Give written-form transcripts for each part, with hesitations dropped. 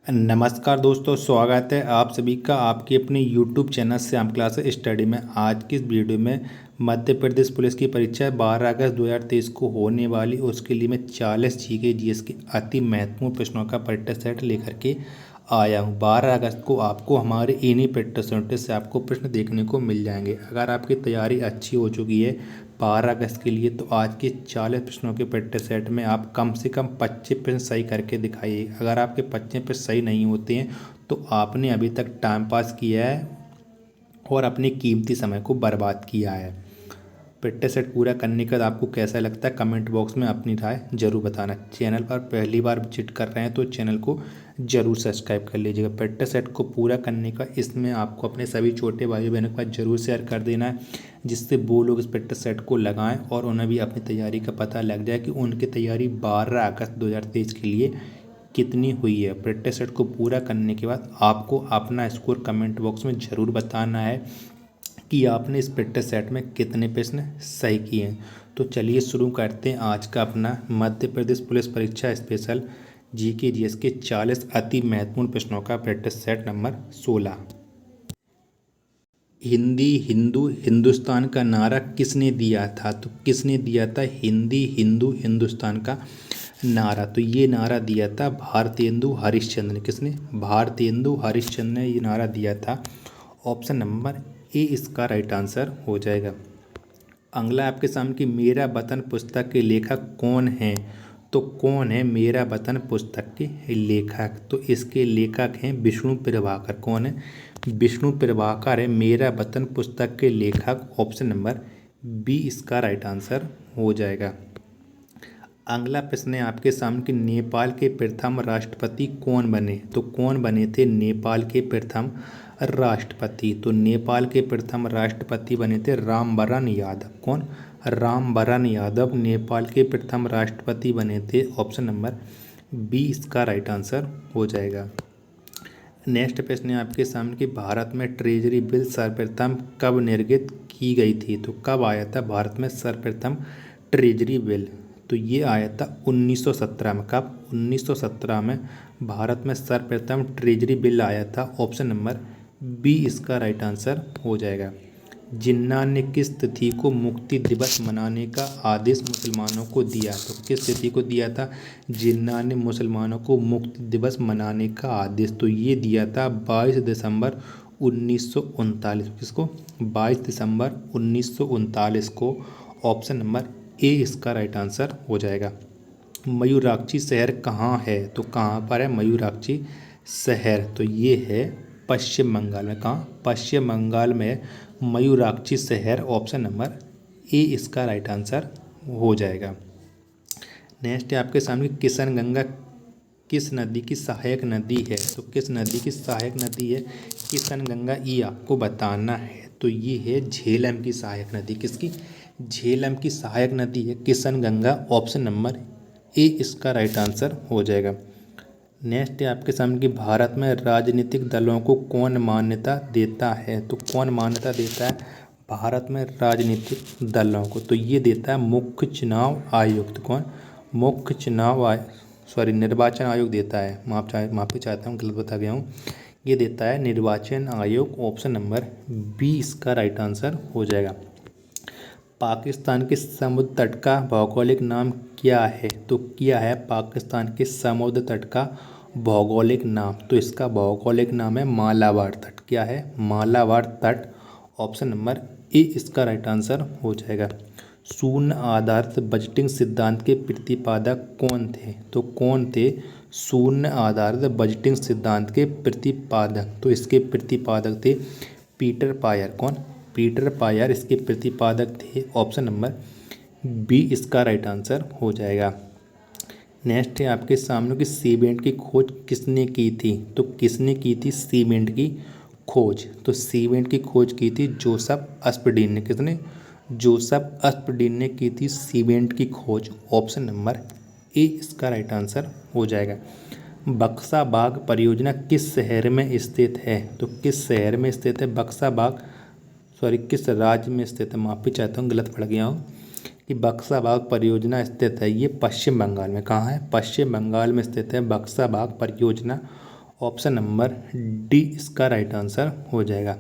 नमस्कार दोस्तों, स्वागत है आप सभी का आपके अपने YouTube channel Shyam class study में। आज की इस वीडियो में मध्य प्रदेश पुलिस की परीक्षा 12 अगस्त 2023 को होने वाली, उसके लिए मैं 40 जीके जीएस के अति महत्वपूर्ण प्रश्नों का प्रैक्टिस सेट लेकर के आया हूँ। 12 अगस्त को आपको हमारे इन्हीं प्रैक्टिस सेट से आपको प्रश्न देखने को मिल जाएंगे। अगर आपकी तैयारी अच्छी हो चुकी है 12 अगस्त के लिए, तो आज के 40 प्रश्नों के प्रैक्टिस सेट में आप कम से कम 25 प्रश्न सही करके दिखाइए। अगर आपके 25 प्रश्न सही नहीं होते हैं तो आपने अभी तक टाइम पास किया है और अपने कीमती समय को बर्बाद किया है। प्रैक्टिस सेट पूरा करने के बाद आपको कैसा लगता है कमेंट बॉक्स में अपनी राय जरूर बताना। चैनल पर पहली बार विजिट कर रहे हैं तो चैनल को जरूर सब्सक्राइब कर लीजिएगा। प्रैक्टिस सेट को पूरा करने का इसमें आपको अपने सभी छोटे भाई बहनों के पास जरूर शेयर कर देना है, जिससे वो लोग इस प्रैक्टिस सेट को लगाएं और उन्हें भी अपनी तैयारी का पता लग जाए कि उनकी तैयारी 12 अगस्त 2023 के लिए कितनी हुई है। प्रैक्टिस सेट को पूरा करने के बाद आपको अपना स्कोर कमेंट बॉक्स में ज़रूर बताना है कि आपने इस प्रैक्टिस सेट में कितने प्रश्न सही किए हैं। तो चलिए शुरू करते हैं आज का अपना मध्य प्रदेश पुलिस परीक्षा स्पेशल जीके जीएस के 40 अति महत्वपूर्ण प्रश्नों का practice set number 16। Hindi Hindu Hindustan का नारा किसने दिया था? तो किसने दिया था हिंदी हिंदू हिंदुस्तान का नारा? तो ये नारा दिया था भारतेंदु हरिश्चंद्र ने। किसने? भारतेंदु हरिश्चंद्र ने ये नारा दिया था। ऑप्शन नंबर ए इसका राइट आंसर हो जाएगा। अगला आपके सामने की मेरा वतन पुस्तक के लेखक कौन है? तो कौन है मेरा वतन पुस्तक के लेखक? तो इसके लेखक हैं विष्णु प्रभाकर। कौन है? विष्णु प्रभाकर है मेरा वतन पुस्तक के लेखक। ऑप्शन नंबर बी इसका राइट आंसर हो जाएगा। अगला प्रश्न है आपके सामने कि नेपाल के प्रथम राष्ट्रपति कौन बने? तो कौन बने थे नेपाल के प्रथम राष्ट्रपति? तो नेपाल के प्रथम राष्ट्रपति बने थे रामवरण यादव। कौन? रामवरण यादव नेपाल के प्रथम राष्ट्रपति बने थे। ऑप्शन नंबर बी इसका राइट आंसर हो जाएगा। नेक्स्ट प्रश्न है आपके सामने कि भारत में ट्रेजरी बिल सर्वप्रथम कब निर्गत की गई थी? तो कब आया था भारत में सर्वप्रथम ट्रेजरी बिल? तो ये आया था 1917 में। कब? 1917 में भारत में सर्वप्रथम ट्रेजरी बिल आया था। ऑप्शन नंबर बी इसका राइट आंसर हो जाएगा। जिन्ना ने किस तिथि को मुक्ति दिवस मनाने का आदेश मुसलमानों को दिया? तो किस तिथि को दिया था जिन्ना ने मुसलमानों को मुक्ति दिवस मनाने का आदेश? तो ये दिया था 22 दिसंबर 1939। किसको? 22 दिसंबर 1939 को। ऑप्शन नंबर ए इसका राइट आंसर हो जाएगा। मयूराक्षी शहर कहाँ है? तो कहाँ पर है मयूराक्षी शहर? तो ये है पश्चिम बंगाल में। कहाँ? पश्चिम बंगाल में मयूराक्षी शहर। ऑप्शन नंबर ए इसका राइट आंसर हो जाएगा। नेक्स्ट है आपके सामने किशन गंगा किस नदी की सहायक नदी है? तो किस नदी की सहायक नदी है किशन गंगा? ये आपको बताना है। तो ये है झेलम की सहायक नदी। किसकी? झेलम की सहायक नदी है Kishan Ganga. Option number A इसका राइट आंसर हो जाएगा। नेक्स्ट है आपके सामने कि भारत में राजनीतिक दलों को कौन मान्यता देता है? तो कौन मान्यता देता है भारत में राजनीतिक दलों को? तो ये देता है मुख्य चुनाव आयुक्त। कौन? मुख्य चुनाव निर्वाचन आयोग देता है। माफ़ी चाहता हूँ, गलत बता गया हूँ। ये देता है निर्वाचन आयोग। ऑप्शन नंबर बी इसका राइट आंसर हो जाएगा। पाकिस्तान के समुद्र तट का भौगोलिक नाम क्या है? तो क्या है पाकिस्तान के समुद्र तट का भौगोलिक नाम? तो इसका भौगोलिक नाम है मालाबार तट। क्या है? मालाबार तट। ऑप्शन नंबर ए इसका राइट आंसर हो जाएगा। शून्य आधारित बजटिंग सिद्धांत के प्रतिपादक कौन थे? तो कौन थे शून्य आधारित बजटिंग सिद्धांत के प्रतिपादक? तो इसके प्रतिपादक थे पीटर पायर। कौन? पीटर पायर इसके प्रतिपादक थे। ऑप्शन नंबर बी इसका राइट आंसर हो जाएगा। नेक्स्ट है आपके सामने कि सीमेंट की खोज किसने की थी? तो किसने की थी सीमेंट की खोज? तो सीमेंट की खोज की थी जोसेफ अस्पर्डीन ने। किसने? जोसेफ अस्पर्डीन ने की थी सीमेंट की खोज। ऑप्शन नंबर ए इसका राइट आंसर हो जाएगा। बक्सा बाग परियोजना किस शहर में स्थित है? तो किस शहर में स्थित है बक्सा बाग? किस राज्य में स्थित है? माफ़ी चाहता हूँ, गलत पढ़ गया हूँ। कि बक्सा बाग परियोजना स्थित है ये पश्चिम बंगाल में। कहाँ है? पश्चिम बंगाल में स्थित है बक्सा बाग परियोजना। ऑप्शन नंबर डी इसका राइट आंसर हो जाएगा।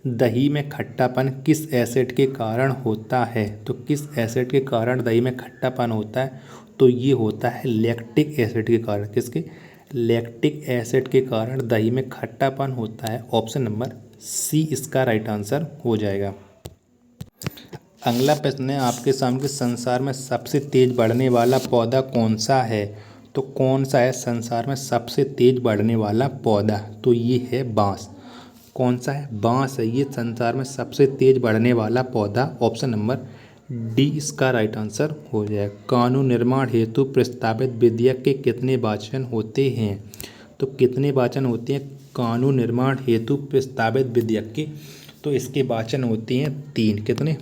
दही में खट्टापन किस एसिड के कारण होता है? तो किस एसिड के कारण दही में खट्टापन होता है? तो ये होता है लैक्टिक एसिड के कारण। किसके? लैक्टिक एसिड के कारण दही में खट्टापन होता है। ऑप्शन नंबर सी इसका राइट आंसर हो जाएगा। अगला प्रश्न है आपके सामने, संसार में सबसे तेज बढ़ने वाला पौधा कौन सा है? तो कौन सा है संसार में सबसे तेज बढ़ने वाला पौधा? तो ये है बांस। कौन सा है? बांस है ये संसार में सबसे तेज बढ़ने वाला पौधा। ऑप्शन नंबर डी इसका राइट आंसर हो जाएगा। कानून निर्माण हेतु प्रस्तावित विधेयक के कितने वाचन होते हैं? तो कितने वाचन होते हैं कानून निर्माण हेतु प्रस्तावित विधेयक के? तो इसके वाचन होते हैं 3। कितने?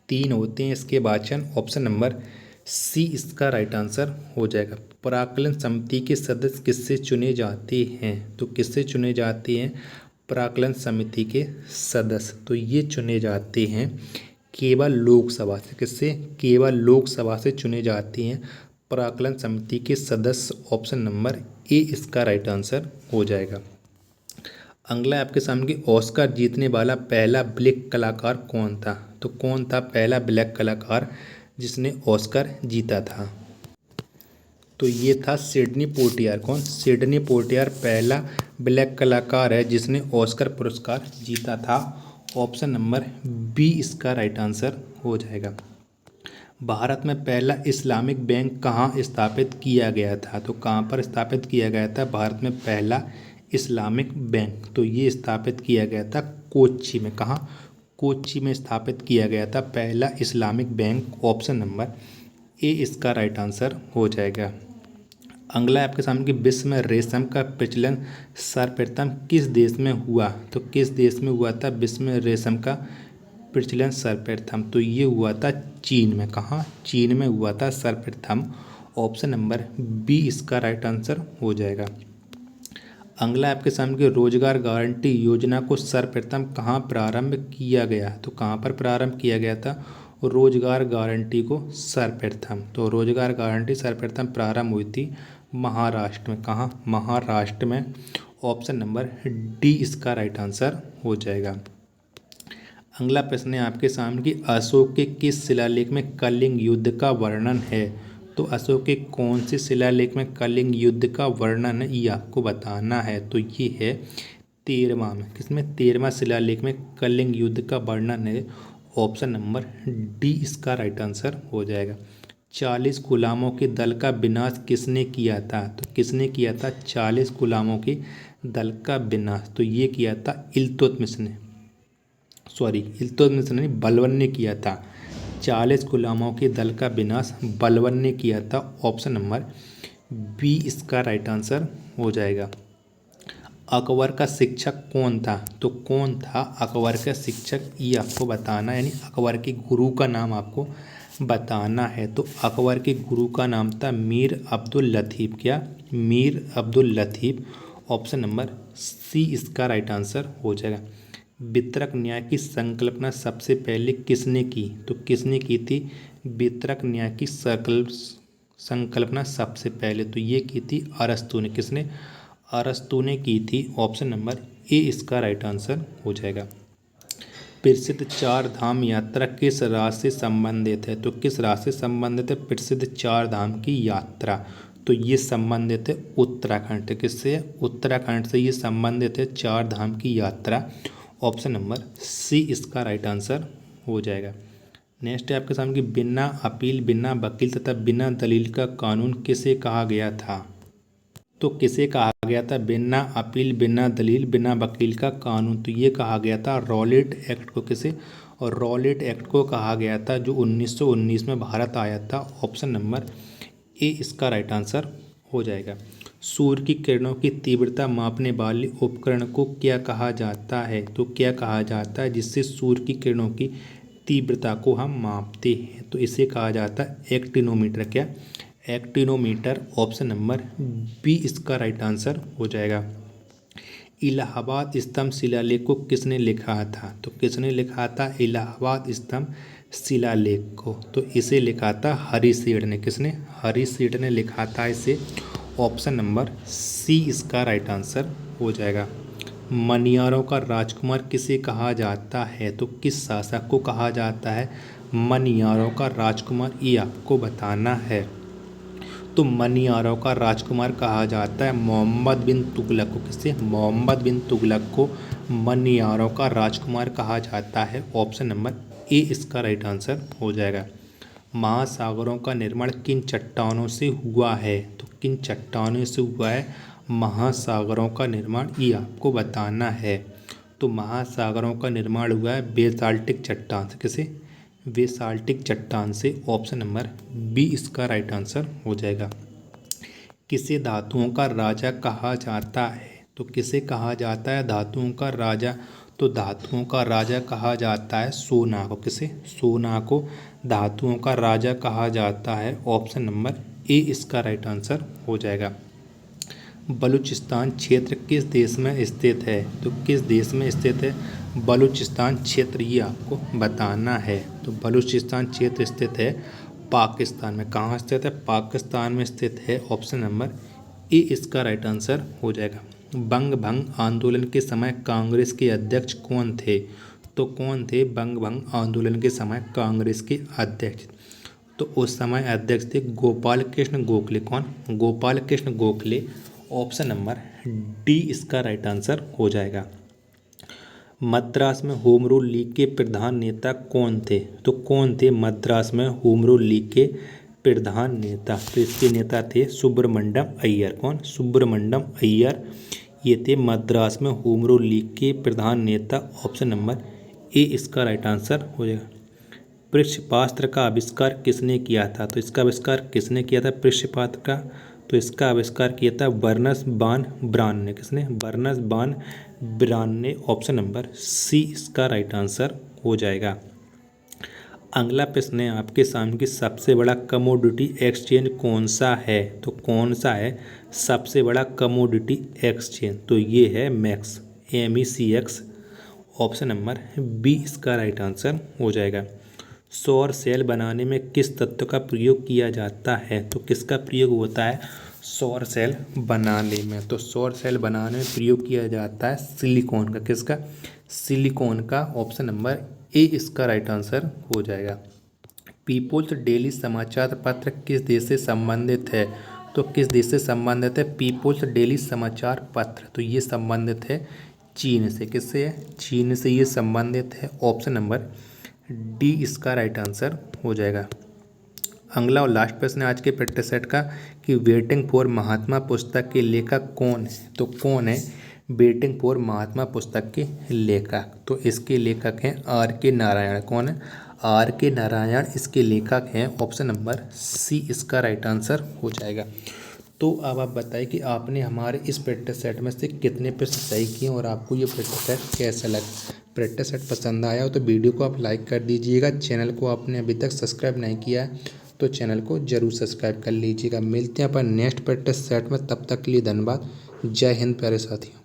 3 होते हैं इसके वाचन। ऑप्शन नंबर सी इसका राइट आंसर हो जाएगा। प्राक्कलन समिति के सदस्य किससे चुने जाते हैं? तो किससे चुने जाते हैं प्राक्कलन समिति के सदस्य? तो ये चुने जाते हैं केवल लोकसभा से। किससे? केवल लोकसभा से चुने जाते हैं प्राक्कलन समिति के सदस्य। ऑप्शन नंबर ए इसका राइट आंसर हो जाएगा। अगला आपके सामने ऑस्कर जीतने वाला पहला ब्लैक कलाकार कौन था? तो कौन था पहला ब्लैक कलाकार जिसने ऑस्कर जीता था? तो ये था सिडनी पोटियर। कौन? सिडनी पोटियर पहला ब्लैक कलाकार है जिसने ऑस्कर पुरस्कार जीता था। ऑप्शन नंबर बी इसका राइट आंसर हो जाएगा। भारत में पहला इस्लामिक बैंक कहाँ स्थापित किया गया था? तो कहाँ पर स्थापित किया गया था भारत में पहला इस्लामिक बैंक? तो ये स्थापित किया गया था कोच्चि में। कहाँ? कोच्चि में स्थापित किया गया था पहला Islamic bank. Option number A इसका राइट आंसर हो जाएगा। अगला आपके सामने कि विश्व में रेशम का प्रचलन सर्वप्रथम किस देश में हुआ? तो किस देश में हुआ था विश्व में रेशम का प्रचलन सर्वप्रथम? तो ये हुआ था चीन में। कहाँ? चीन में हुआ था सर्वप्रथम। ऑप्शन नंबर बी इसका राइट आंसर हो जाएगा। अगला आपके सामने कि रोजगार गारंटी योजना को सर्वप्रथम कहाँ प्रारंभ किया गया? तो कहाँ पर प्रारंभ किया गया था रोजगार गारंटी को सर्वप्रथम? तो रोजगार गारंटी सर्वप्रथम प्रारंभ हुई थी महाराष्ट्र में। कहाँ? महाराष्ट्र में। ऑप्शन नंबर डी इसका राइट आंसर हो जाएगा। अगला प्रश्न है आपके सामने कि अशोक के किस शिलालेख में कलिंग युद्ध का वर्णन है? तो अशोक के कौन से शिलालेख में कलिंग युद्ध का वर्णन है ये आपको बताना है। तो ये है 13वां में। किसमें? 13वां शिलालेख में कलिंग युद्ध का वर्णन है। ऑप्शन नंबर डी इसका राइट आंसर हो जाएगा। 40 गुलामों के दल का विनाश किसने किया था? तो किसने किया था 40 गुलामों के दल का विनाश? तो ये किया था इल्तुतमिश ने। इल्तुतमिश ने बलबन ने किया था। 40 गुलामों के दल का विनाश बलबन ने किया था। ऑप्शन नंबर बी इसका राइट आंसर हो जाएगा। अकबर का शिक्षक कौन था? तो कौन था अकबर का शिक्षक ये आपको बताना है, यानी अकबर के गुरु का नाम आपको बताना है। तो अकबर के गुरु का नाम था मीर अब्दुल लतीफ़। क्या? Mir Abdul Latif. Option number C इसका राइट आंसर हो जाएगा। वितरक न्याय की संकल्पना सबसे पहले किसने की? तो किसने की थी वितरक न्याय की संकल्पना सबसे पहले? तो ये की थी अरस्तु ने। किसने? अरस्तु ने की थी। ऑप्शन नंबर ए इसका राइट आंसर हो जाएगा। प्रसिद्ध 4 धाम यात्रा किस राज्य से संबंधित है? तो किस राज्य से संबंधित है प्रसिद्ध 4 धाम की यात्रा? तो ये संबंधित है उत्तराखंड। किससे? उत्तराखंड से ये संबंधित है 4 धाम की यात्रा। ऑप्शन नंबर सी इसका राइट आंसर हो जाएगा। नेक्स्ट है आपके सामने कि बिना अपील, बिना वकील तथा बिना दलील का कानून किसे कहा गया था? तो किसे कहा गया था बिना अपील, बिना दलील, बिना वकील का कानून? तो ये कहा गया था रॉलेट एक्ट को। किसे? और रॉलेट एक्ट को कहा गया था जो 1919 में भारत आया था। ऑप्शन नंबर ए इसका राइट आंसर हो जाएगा। सूर्य की किरणों की तीव्रता मापने वाले उपकरण को क्या कहा जाता है? तो क्या कहा जाता है जिससे सूर्य की किरणों की तीव्रता को हम मापते हैं? तो इसे कहा जाता है एक्टिनोमीटर। क्या? एक्टिनोमीटर। ऑप्शन नंबर बी इसका राइट आंसर हो जाएगा। इलाहाबाद स्तंभ शिलालेख को किसने लिखा था? तो किसने लिखा था इलाहाबाद स्तंभ शिलालेख को? तो इसे लिखा था हरिसेठ ने। किसने? हरिसेठ ने लिखा था इसे। ऑप्शन नंबर सी इसका राइट आंसर हो जाएगा। मनियारों का राजकुमार किसे कहा जाता है, तो किस शासक को कहा जाता है मनियारों का राजकुमार, ये आपको बताना है। तो मनियारों का राजकुमार कहा जाता है मोहम्मद बिन तुगलक को। किसे? मोहम्मद बिन तुगलक को मनियारों का राजकुमार कहा जाता है। ऑप्शन नंबर ए इसका राइट आंसर हो जाएगा। महासागरों का निर्माण किन चट्टानों से हुआ है, तो किन चट्टानों से हुआ है महासागरों का निर्माण, ये आपको बताना है। तो महासागरों का निर्माण हुआ है बेसाल्टिक चट्टान से। किसे? बेसाल्टिक चट्टान से। ऑप्शन नंबर बी इसका राइट आंसर हो जाएगा। किसे धातुओं का राजा कहा जाता है, तो किसे कहा जाता है धातुओं का राजा, तो धातुओं का राजा कहा जाता है सोना को। किसे? सोना को धातुओं का राजा कहा जाता है। ऑप्शन नंबर ए इसका राइट आंसर हो जाएगा। बलूचिस्तान क्षेत्र किस देश में स्थित है, तो किस देश में स्थित है बलूचिस्तान क्षेत्र, ये आपको बताना है। तो बलूचिस्तान क्षेत्र स्थित है पाकिस्तान में। कहाँ स्थित है? पाकिस्तान में स्थित है। ऑप्शन नंबर ए इसका राइट आंसर हो जाएगा। बंग भंग आंदोलन के समय कांग्रेस के अध्यक्ष कौन थे, तो कौन थे बंग भंग आंदोलन के समय कांग्रेस के अध्यक्ष, तो उस समय अध्यक्ष थे गोपाल कृष्ण गोखले। कौन? Gopal Krishna Gokhale. Option number D इसका राइट आंसर हो जाएगा। मद्रास में होम रूल लीग के प्रधान नेता कौन थे, तो कौन थे मद्रास में होम रूल लीग के प्रधान नेता, तो इसके नेता थे सुब्रमण्यम अय्यर। कौन? सुब्रमण्यम अय्यर, ये थे मद्रास में होम रूल लीग के प्रधान नेता। ऑप्शन नंबर ए इसका राइट आंसर हो जाएगा। पृष्ठपात्र का आविष्कार किसने किया था, तो इसका आविष्कार किसने किया था पृष्ठपात्र का, तो इसका आविष्कार किया था बर्नस बान ब्रान ने। किसने? बर्नस बान ब्रान ने। ऑप्शन नंबर सी इसका राइट आंसर हो जाएगा। अगला प्रश्न है आपके सामने कि सबसे बड़ा कमोडिटी एक्सचेंज कौन सा है, तो कौन सा है सबसे बड़ा कमोडिटी एक्सचेंज, तो ये है max, MECX। Option number B इसका राइट आंसर हो जाएगा। सौर सेल बनाने में किस तत्व का प्रयोग किया जाता है, तो किसका प्रयोग होता है सौर सेल बनाने में, तो सौर सेल बनाने में प्रयोग किया जाता है सिलिकॉन का। किसका? सिलिकॉन का। ऑप्शन नंबर ए इसका राइट आंसर हो जाएगा। पीपुल्स डेली समाचार पत्र किस देश से संबंधित है, तो किस देश से संबंधित है पीपुल्स डेली समाचार पत्र, तो ये संबंधित है चीन से। किससे है? चीन से ये संबंधित है। ऑप्शन नंबर डी इसका राइट आंसर हो जाएगा। अगला और लास्ट प्रश्न है आज के प्रैक्टिस सेट का कि वेटिंग फॉर महात्मा पुस्तक के लेखक कौन है, तो कौन है वेटिंग फॉर महात्मा पुस्तक के लेखक, तो इसके लेखक हैं RK नारायण। कौन है? RK नारायण इसके लेखक हैं। ऑप्शन नंबर सी इसका राइट आंसर हो जाएगा। तो अब आप बताइए कि आपने हमारे इस प्रैक्टिस सेट में से कितने प्रश्न सही किए और आपको ये प्रैक्टिस सेट कैसा लगा। प्रैक्टिस सेट पसंद आया हो तो वीडियो को आप लाइक कर दीजिएगा। चैनल को आपने अभी तक सब्सक्राइब नहीं किया है तो चैनल को जरूर सब्सक्राइब कर लीजिएगा। मिलते हैं अपन नेक्स्ट प्रैक्टिस सेट में, तब तक के लिए धन्यवाद। जय हिंद प्यारे साथियों।